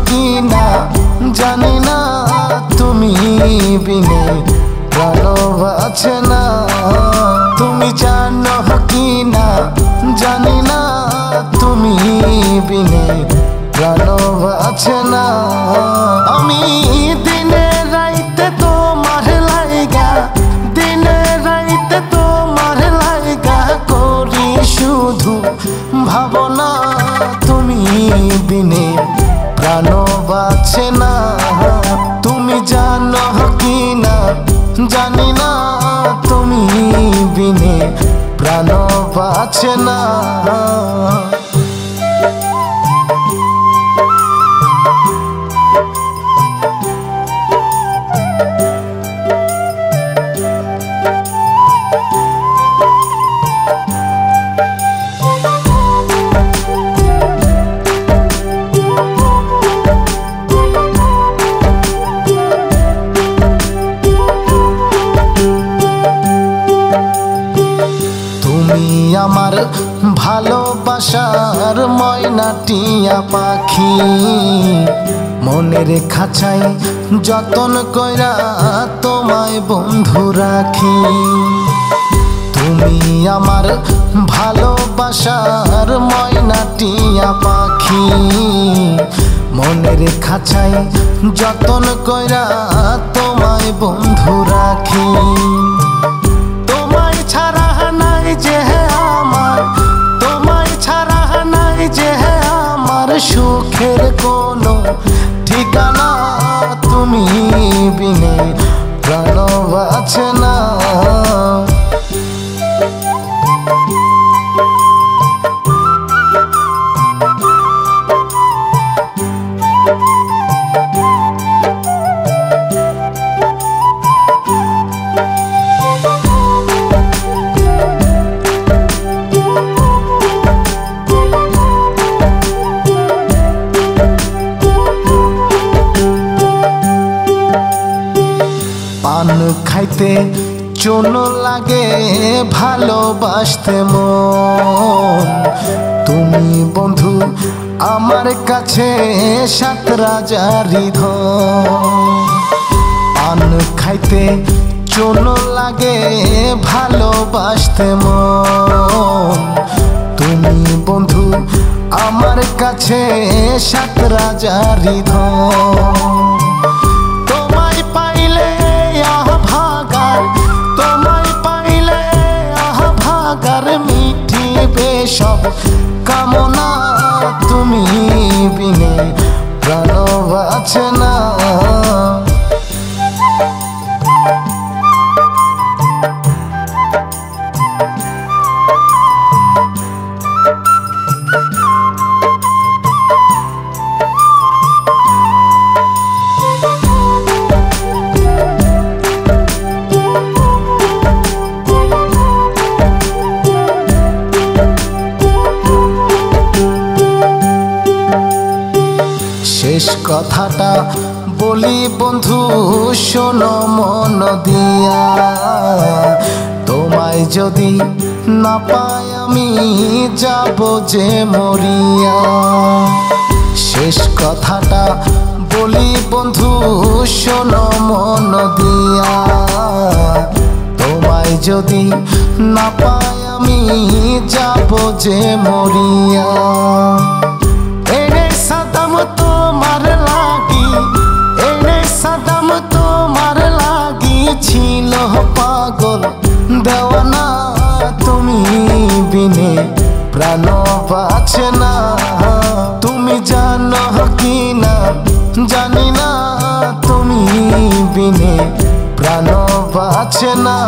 কি না জানি না, তুমি বিনে প্রাণ বাঁচে না। তুমি জানো কি না জানি না, তুমি বিনে প্রাণ বাঁচে না। আমি দিনে রাইতে তোমার লাইগা, দিনে রাইতে তোমার লাইগা করি শুধু ভাবনা। তুমি বিনে প্রাণ বাঁচে না। তুমি জানো কি না জানি না, তুমি বিনে প্রাণ বাঁচে না। আমার ভালোবাসার ময়না টিয়া পাখি, মনের খাঁচায় যতন কইরা তোমায় বন্ধু রাখি। তুমি আমার ভালোবাসার ময়না টিয়া পাখি, মনের খাঁচায় যতন কইরা তোমায় বন্ধু রাখি। তোমায় ছাড়া নাই যে আমার, তোমায় ছাড়া নাই যে আমার সুখের কোনো ঠিকানা। তুমি বিনে প্রাণ বাঁচে না। পান খাইতে চুন লাগে ভালোবাসতে মন, তুমি বন্ধু আমার কাছে সাত রাজারি ধন। পান খাইতে চুন লাগে ভালোবাসতে মন, তুমি বন্ধু আমার কাছে সাত রাজারি ধন। সব কামনা, তুমি বিনে প্রাণ বাঁচে না। শেষ কথাটা বলি বন্ধু শোনো মন দিয়া, তোমায় যদি না পাই আমি যাব যে মরিয়া। শেষ কথাটা বলি বন্ধু শোনো মন দিয়া, তোমায় যদি না পাই আমি যাব যে মরিয়া। তোমার লাগি এনে সাদাম তোমার লাগি ছিল পাগল দেওয়ানা। তুমি বিনে প্রাণ বাঁচে না। তুমি জানো কি না জানি না, তুমি বিনে প্রাণ বাঁচে না।